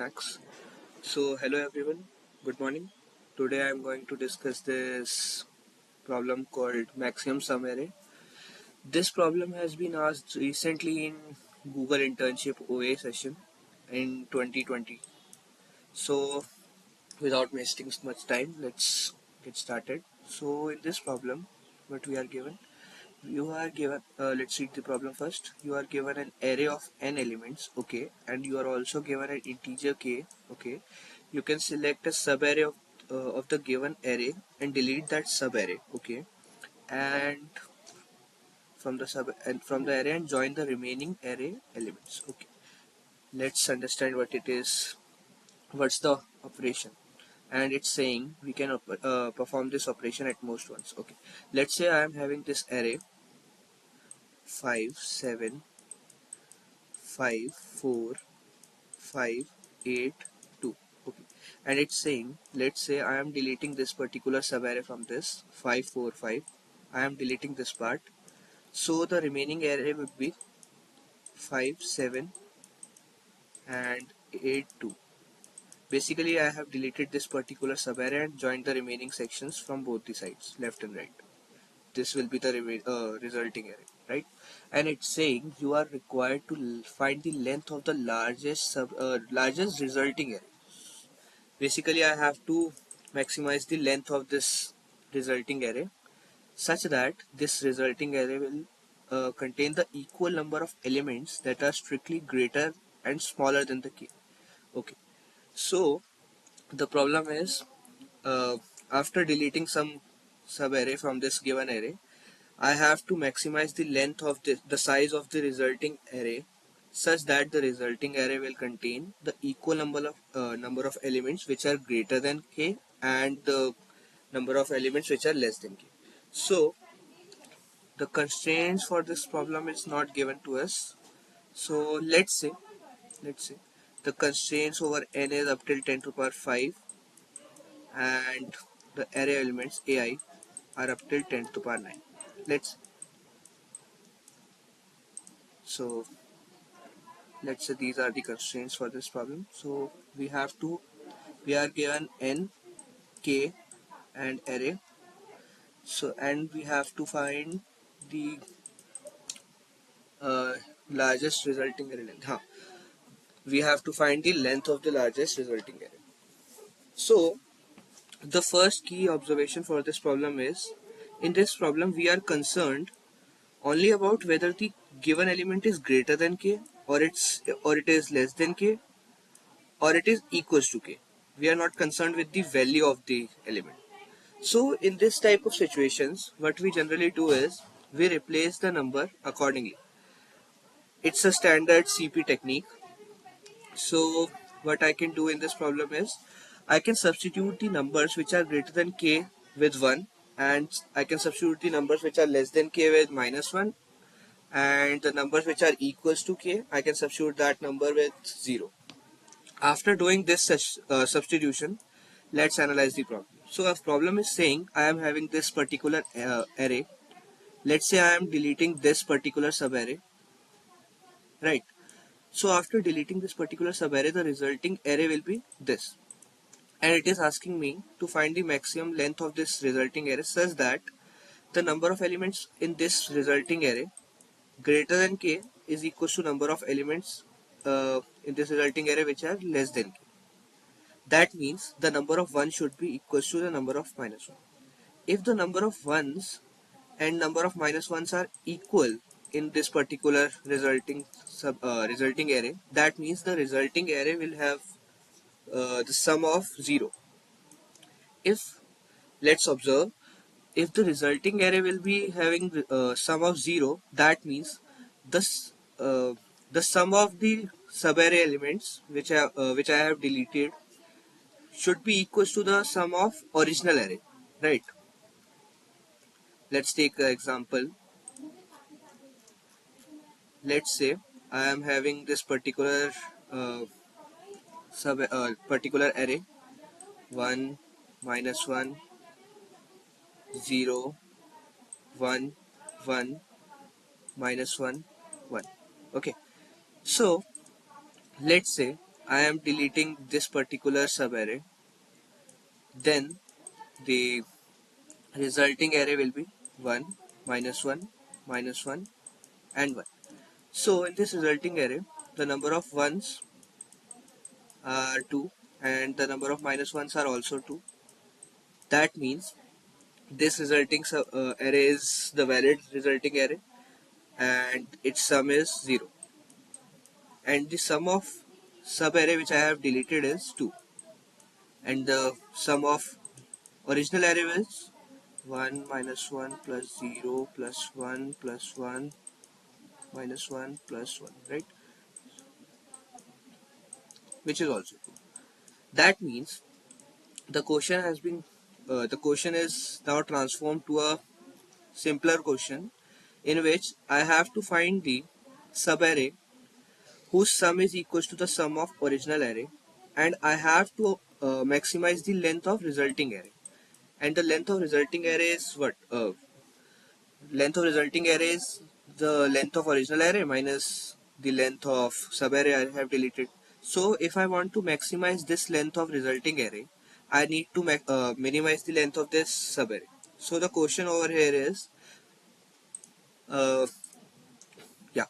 Max. So hello everyone, good morning. Today I am going to discuss this problem called maximum sum array. This problem has been asked recently in Google Internship OA session in 2020. So without wasting much time, let's get started. So in this problem, what we are given, you are given, let's read the problem first. You are given an array of n elements, okay, and you are also given an integer k, okay. You can select a subarray of the given array and delete that subarray, okay, and from the array and join the remaining array elements, okay. Let's understand what it is. What's the operation? And it's saying we can perform this operation at most once, okay. Let's say I am having this array 5 7 5 4 5 8 2, okay, and it's saying, let's say I am deleting this particular subarray from this 5 4 5. I am deleting this part, so the remaining array would be 5 7 and 8 2. Basically I have deleted this particular subarray and joined the remaining sections from both the sides, left and right. This will be the resulting array, right? And it's saying you are required to find the length of the largest resulting array. Basically I have to maximize the length of this resulting array such that this resulting array will contain the equal number of elements that are strictly greater and smaller than the k, okay. So the problem is, uh, after deleting some subarray from this given array, I have to maximize the length of the size of the resulting array such that the resulting array will contain the equal number of elements which are greater than k and the number of elements which are less than k. So the constraints for this problem is not given to us. So let's say the constraints over n is up till 10 to the power 5 and the array elements ai are up till 10 to the power 9. Let's so let's say these are the constraints for this problem. So we are given n, k and array, so and we have to find the uh, largest resulting array length. We have to find the length of the largest resulting array. So the first key observation for this problem is, in this problem we are concerned only about whether the given element is greater than k, or it is less than k, or it is equals to k. We are not concerned with the value of the element. So in this type of situations, what we generally do is we replace the number accordingly. It's a standard CP technique. So what I can do in this problem is I can substitute the numbers which are greater than k with 1, and I can substitute the numbers which are less than k with -1, and the numbers which are equals to k, I can substitute that number with 0. After doing this substitution, let's analyze the problem. So a problem is saying I am having this particular array. Let's say I am deleting this particular subarray, right? So after deleting this particular subarray, the resulting array will be this. And it is asking me to find the maximum length of this resulting array such that the number of elements in this resulting array greater than k is equal to number of elements in this resulting array which are less than k. That means the number of 1 should be equal to the number of -1. If the number of 1s and number of -1s are equal in this particular resulting array, that means the resulting array will have the sum of 0. If, let's observe, if the resulting array will be having sum of 0, that means this the sum of the subarray elements which I have deleted should be equal to the sum of original array, right? Let's take an example. Let's say I am having this uh, particular array 1 -1 0 1 1 -1 1. Okay, so let's say I am deleting this particular subarray, then the resulting array will be 1, minus 1, minus 1 and 1. So in this resulting array, the number of ones are 2 and the number of minus ones are also 2. That means this resulting array is the valid resulting array and its sum is 0. And the sum of subarray which I have deleted is 2. And the sum of original array is 1 minus 1 plus 0 plus 1 plus 1 minus 1 plus 1, right? Which is also 2. That means the question is now transformed to a simpler question in which I have to find the subarray whose sum is equals to the sum of original array, and I have to maximize the length of resulting array. And the length of resulting array is what? Length of resulting array is the length of original array minus the length of subarray I have deleted. So if I want to maximize this length of resulting array, I need to minimize the length of this subarray. So the question over here is, uh, yeah,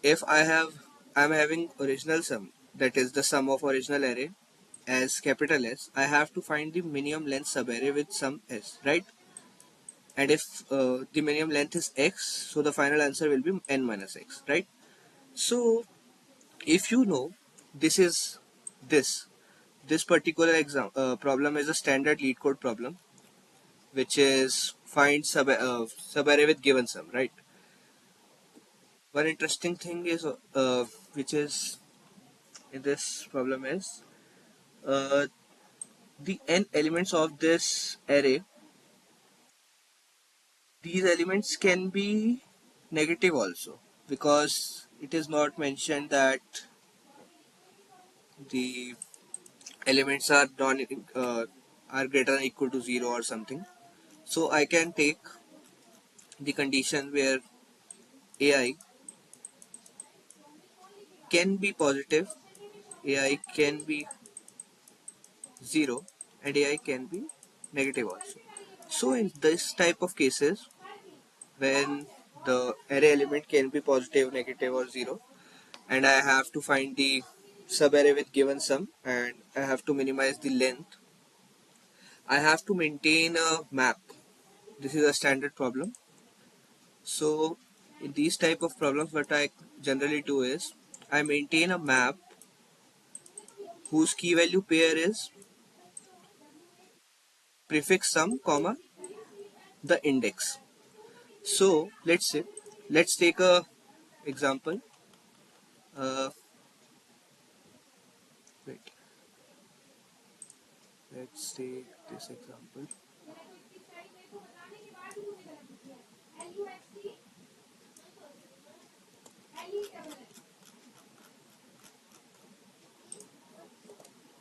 if I'm having original sum, that is the sum of original array as capital S, I have to find the minimum length subarray with sum S, right? And if the minimum length is x, so the final answer will be n minus x, right? So if you know this is this this particular problem is a standard lead code problem, which is find subarray with given sum, right? One interesting thing is which is in this problem is uh, the n elements of this array. These elements can be negative also, because it is not mentioned that the elements are are greater than or equal to 0 or something. So I can take the condition where ai can be positive, ai can be 0, and ai can be negative also. So in this type of cases, when the array element can be positive, negative or 0, and I have to find the subarray with given sum and I have to minimize the length, I have to maintain a map. This is a standard problem. So in these type of problems, what I generally do is I maintain a map whose key value pair is prefix sum comma the index. So let's take a example. Uh, wait, let's take this example.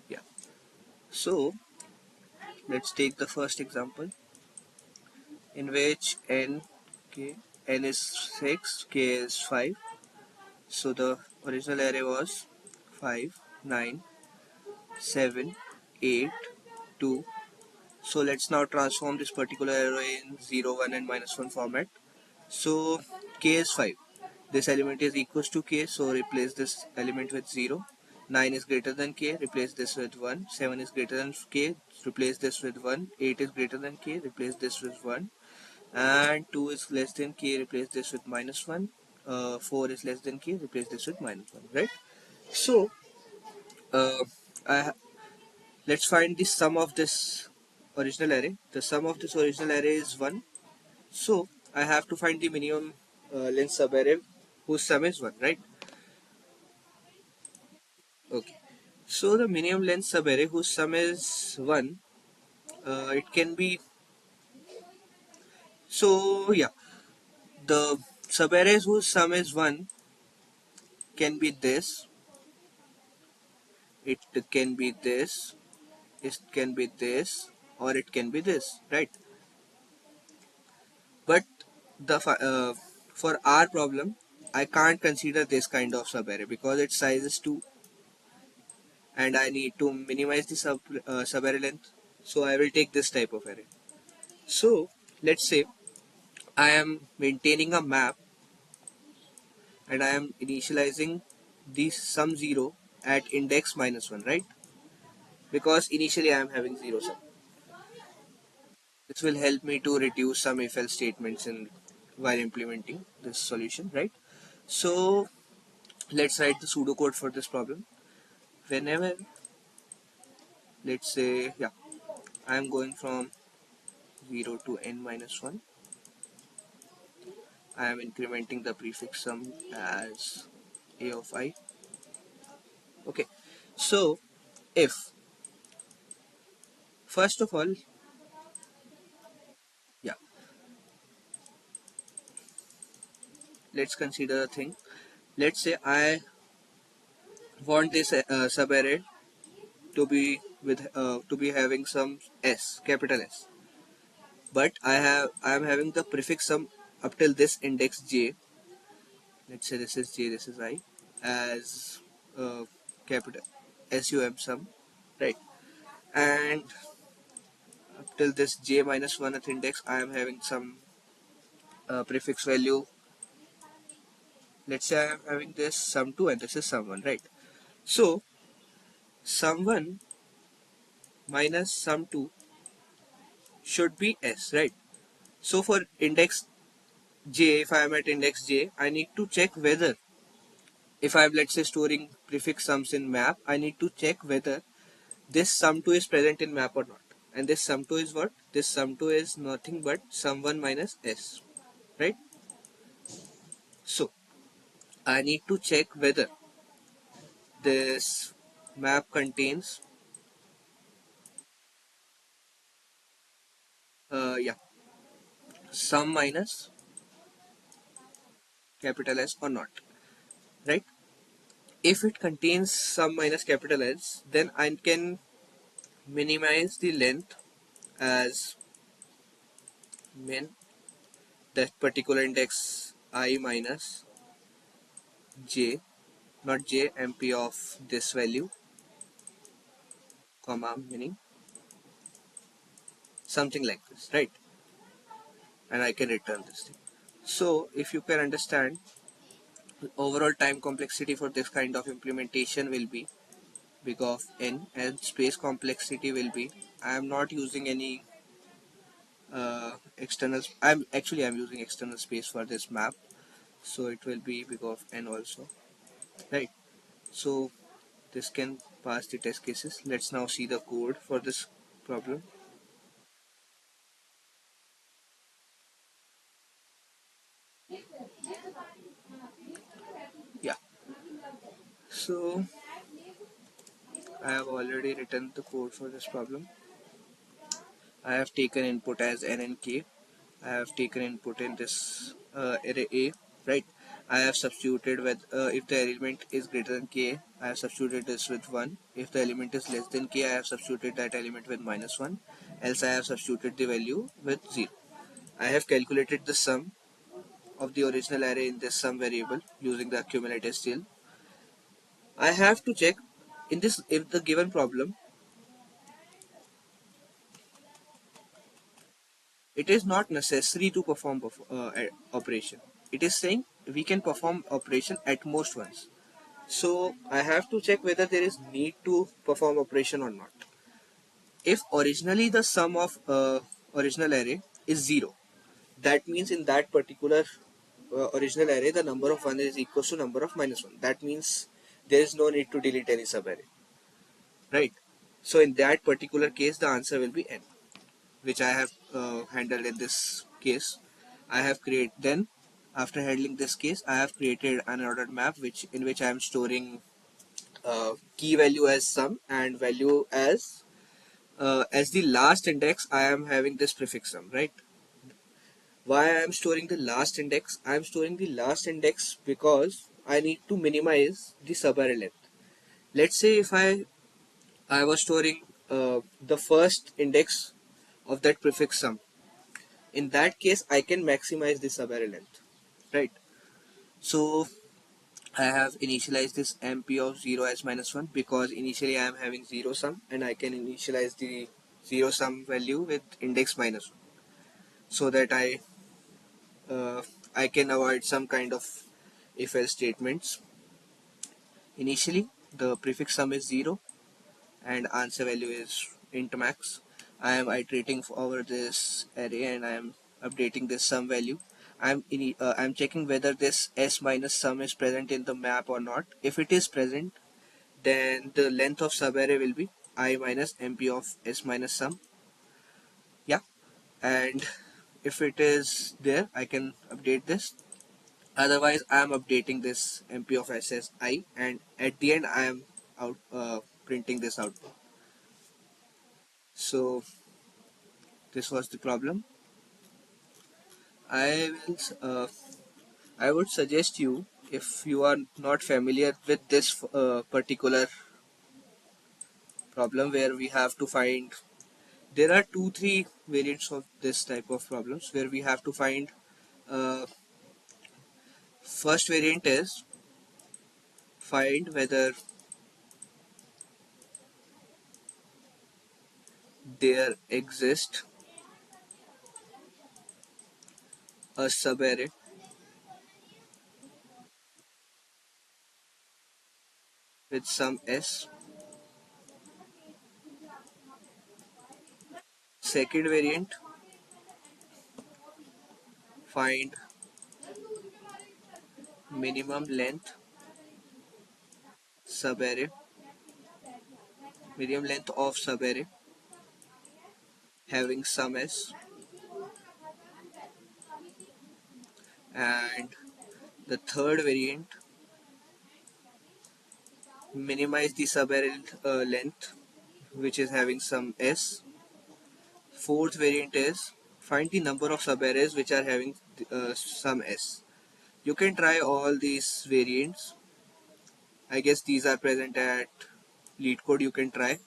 Yeah. So let's take the first example in which n is 6, k is 5. So the original array was 5, 9, 7, 8, 2. So let's now transform this particular array in 0, 1 and minus 1 format. So k is 5. This element is equals to k, so replace this element with 0. 9 is greater than k, replace this with 1. 7 is greater than k, replace this with 1. 8 is greater than k, replace this with 1. And 2 is less than k, replace this with minus 1. 4 is less than k, replace this with minus 1, right? So uh, I, let's find the sum of this original array. The sum of this original array is 1. So I have to find the minimum length subarray whose sum is 1, right? Okay. So the minimum length subarray whose sum is 1, it can be, so yeah, the subarrays whose sum is 1 can be this, it can be this, it can be this, or it can be this, right? But the for our problem, I can't consider this kind of subarray because its size is 2. and I need to minimize the subarray length. So I will take this type of array. So let's say I am maintaining a map and I am initializing the sum 0 at index minus 1, right? Because initially I am having 0 sum. This will help me to reduce some if else statements in while implementing this solution, right? So let's write the pseudocode for this problem. Whenever, let's say, yeah, I am going from 0 to n minus 1, I am incrementing the prefix sum as a of I. Okay, so if, first of all, yeah, let's consider a thing. Let's say I want this subarray to be to be having some s, capital S, but I am having the prefix sum up till this index j. Let's say this is j, this is I, as capital sum sum, right? And up till this j minus 1th index, I am having some prefix value. Let's say I am having this sum 2 and this is sum 1, right? So sum 1 minus sum 2 should be s, right? So for index j, if I am at index j, I need to check whether, if I am, let's say, storing prefix sums in map, I need to check whether this sum 2 is present in map or not. And this sum 2 is what? This sum 2 is nothing but sum 1 minus s, right? So I need to check whether this map contains, yeah, sum minus capital S or not, right? If it contains sum minus capital S, then I can minimize the length as min, that particular index I minus j, not j, mp of this value, comma, meaning something like this, right? And I can return this thing. So if you can understand, overall time complexity for this kind of implementation will be big of n, and space complexity will be, I am not using any external, I'm using external space for this map, so it will be big of n also, right? So this can pass the test cases. Let's now see the code for this problem. Yeah, so I have already written the code for this problem. I have taken input as n and k. I have taken input in this array A, right? I have substituted with, if the element is greater than k, I have substituted this with 1. If the element is less than k, I have substituted that element with minus 1. Else I have substituted the value with 0. I have calculated the sum of the original array in this sum variable using the accumulated STL. I have to check in this, if the given problem, it is not necessary to perform operation. It is saying we can perform operation at most once. So I have to check whether there is need to perform operation or not. If originally the sum of original array is 0, that means in that particular original array the number of 1 is equal to number of minus 1. That means there is no need to delete any subarray, right? So in that particular case the answer will be n, which I have handled in this case. I have created, then after handling this case, I have created an ordered map in which I am storing key value as sum and value as the last index. I am having this prefix sum, right? Why I am storing the last index? I am storing the last index because I need to minimize the subarray length. Let's say if I was storing the first index of that prefix sum. In that case, I can maximize the subarray length, right? So I have initialized this MP of 0 as minus 1 because initially I am having 0 sum, and I can initialize the 0 sum value with index minus 1 so that uh, I can avoid some kind of if else statements. Initially the prefix sum is 0 and answer value is int max. I am iterating over this array and I am updating this sum value. I'm checking whether this s minus sum is present in the map or not. If it is present, then the length of subarray will be I minus mp of s minus sum. Yeah, and if it is there, I can update this. Otherwise, I am updating this mp of s as I, and at the end, I am out printing this out. So this was the problem. I will. I would suggest you, if you are not familiar with this particular problem where we have to find, there are two three variants of this type of problems where we have to find. First variant is find whether there exists a subarray with some s. Second variant, find minimum length subarray, medium length of subarray having some s. And the third variant, minimize the subarray length which is having some s. Fourth variant is find the number of subarrays which are having some s. You can try all these variants. I guess these are present at lead code. You can try.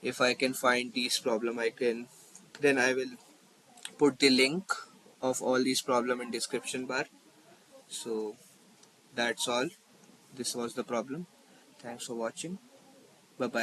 If I can find these problem, I can, then I will put the link of all these problem in description bar. So that's all. This was the problem. Thanks for watching. Bye bye.